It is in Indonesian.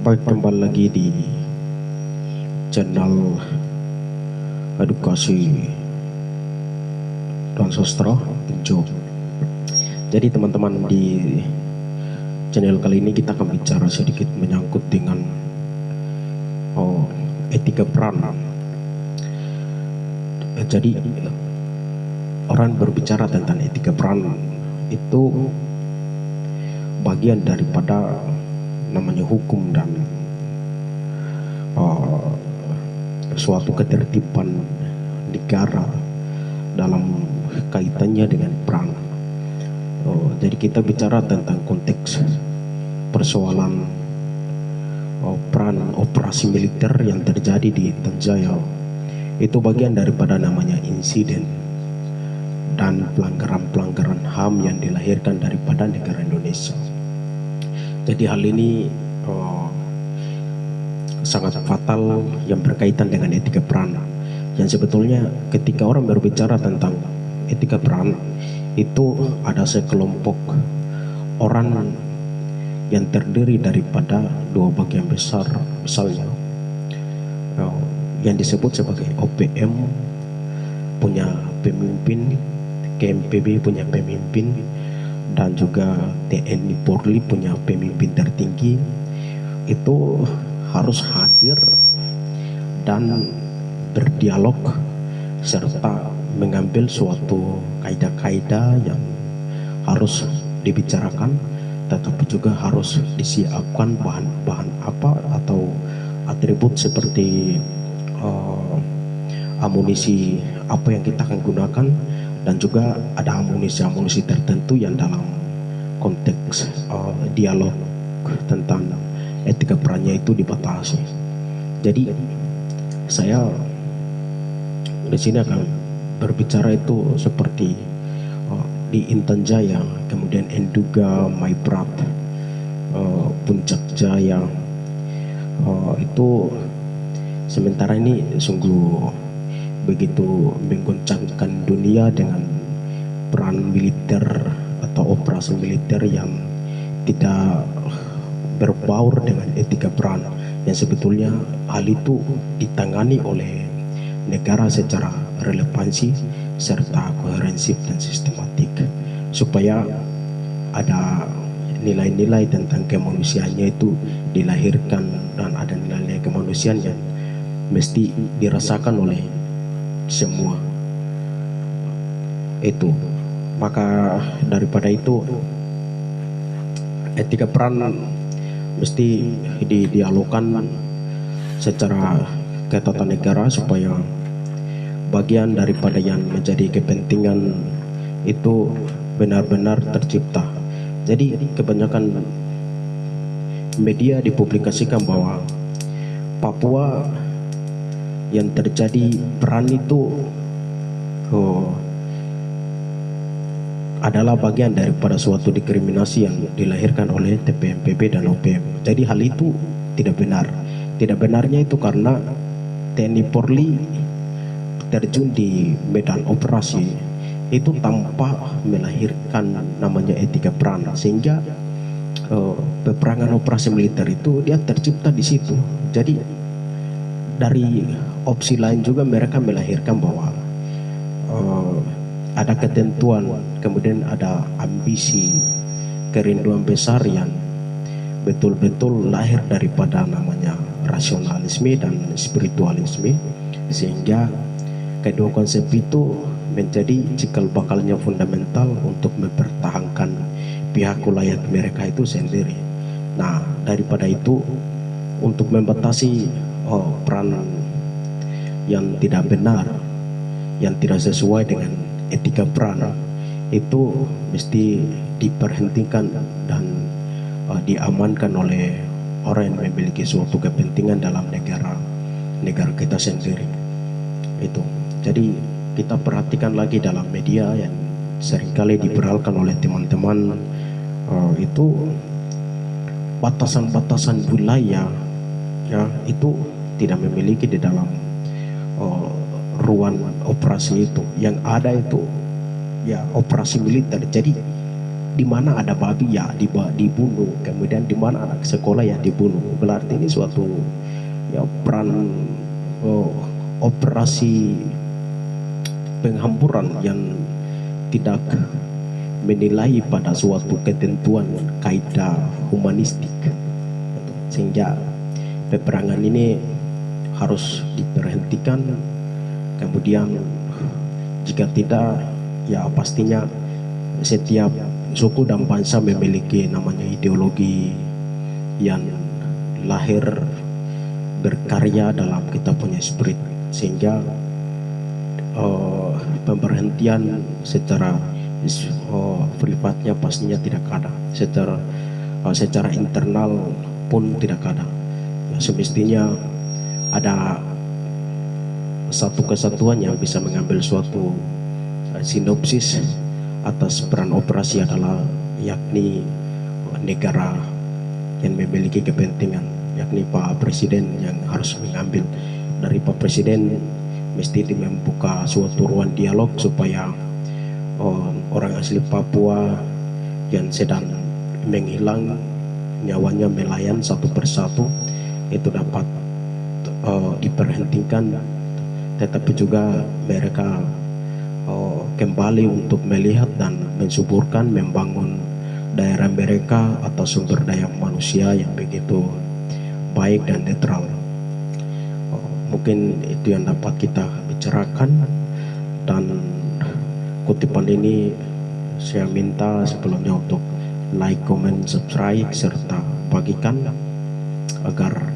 Baik, kembali lagi di channel edukasi dan sastra Bejo. Jadi teman-teman, di channel kali ini kita akan bicara sedikit menyangkut dengan etika peran. Jadi orang berbicara tentang etika peran itu bagian daripada namanya hukum dan suatu ketertiban negara dalam kaitannya dengan perang. Jadi kita bicara tentang konteks persoalan peran operasi militer yang terjadi di Intan Jaya. Itu bagian daripada namanya insiden dan pelanggaran-pelanggaran HAM yang dilahirkan daripada negara Indonesia. Jadi hal ini sangat fatal yang berkaitan dengan etika peran. Yang sebetulnya ketika orang berbicara tentang etika peran, itu ada sekelompok orang yang terdiri daripada dua bagian besar, misalnya yang disebut sebagai OPM punya pemimpin, KMPB punya pemimpin, dan juga TNI Polri punya pemimpin tertinggi. Itu harus hadir dan berdialog serta mengambil suatu kaidah-kaidah yang harus dibicarakan, tetapi juga harus disiapkan bahan-bahan apa atau atribut seperti amunisi apa yang kita akan gunakan, dan juga ada amunisi-amunisi tertentu yang dalam konteks dialog tentang etika perannya itu dibatasi. Jadi saya di sini akan berbicara itu seperti di Intan Jaya, kemudian Enduga, Maibrat, Puncak Jaya, itu sementara ini sungguh begitu menggoncangkan dunia dengan peran militer atau operasi militer yang tidak berbaur dengan etika peran, yang sebetulnya hal itu ditangani oleh negara secara relevansi serta koherensif dan sistematik, supaya ada nilai-nilai tentang kemanusiaannya itu dilahirkan, dan ada nilai-nilai kemanusiaan yang mesti dirasakan oleh semua itu. Maka daripada itu etika peran mesti didialogkan secara ketatanegaraan supaya bagian daripada yang menjadi kepentingan itu benar-benar tercipta. Jadi kebanyakan media dipublikasikan bahwa Papua yang terjadi peran itu adalah bagian daripada suatu diskriminasi yang dilahirkan oleh TPMPB dan OPM. Jadi hal itu tidak benar. Tidak benarnya itu karena TNI Polri terjun di medan operasi itu tanpa melahirkan namanya etika peran, sehingga peperangan operasi militer itu dia tercipta di situ. Jadi dari opsi lain juga mereka melahirkan bahwa ada ketentuan, kemudian ada ambisi, kerinduan besar yang betul-betul lahir daripada namanya rasionalisme dan spiritualisme, sehingga kedua konsep itu menjadi cikal bakalnya fundamental untuk mempertahankan pihak wilayah mereka itu sendiri. Nah, daripada itu, untuk membatasi peran yang tidak benar, yang tidak sesuai dengan etika peran, itu mesti diperhentikan dan diamankan oleh orang yang memiliki suatu kepentingan dalam negara kita sendiri. Itu. Jadi kita perhatikan lagi dalam media yang seringkali diberalkan oleh teman-teman, itu batasan-batasan wilayah ya itu tidak memiliki di dalam ruang operasi itu. Yang ada itu ya operasi militer. Jadi di mana ada babi ya dibunuh, kemudian di mana anak sekolah ya dibunuh. Berarti ini suatu ya peran operasi penghamburan yang tidak menilai pada suatu ketentuan kaidah humanistik, sehingga peperangan ini harus diberhentikan. Kemudian jika tidak, ya pastinya setiap suku dan bangsa memiliki namanya ideologi yang lahir berkarya dalam kita punya spirit, sehingga pemberhentian secara privatnya pastinya tidak ada, secara internal pun tidak ada. Semestinya ada satu kesatuan yang bisa mengambil suatu sinopsis atas peran operasi adalah yakni negara yang memiliki kepentingan, yakni Pak Presiden yang harus mengambil. Dari Pak Presiden mesti membuka suatu ruang dialog supaya orang asli Papua yang sedang menghilang nyawanya melayang satu persatu itu dapat diberhentikan, tetapi juga mereka kembali untuk melihat dan mensuburkan membangun daerah mereka atau sumber daya manusia yang begitu baik dan netral. Mungkin itu yang dapat kita bicarakan, dan kutipan ini saya minta sebelumnya untuk like, comment, subscribe serta bagikan agar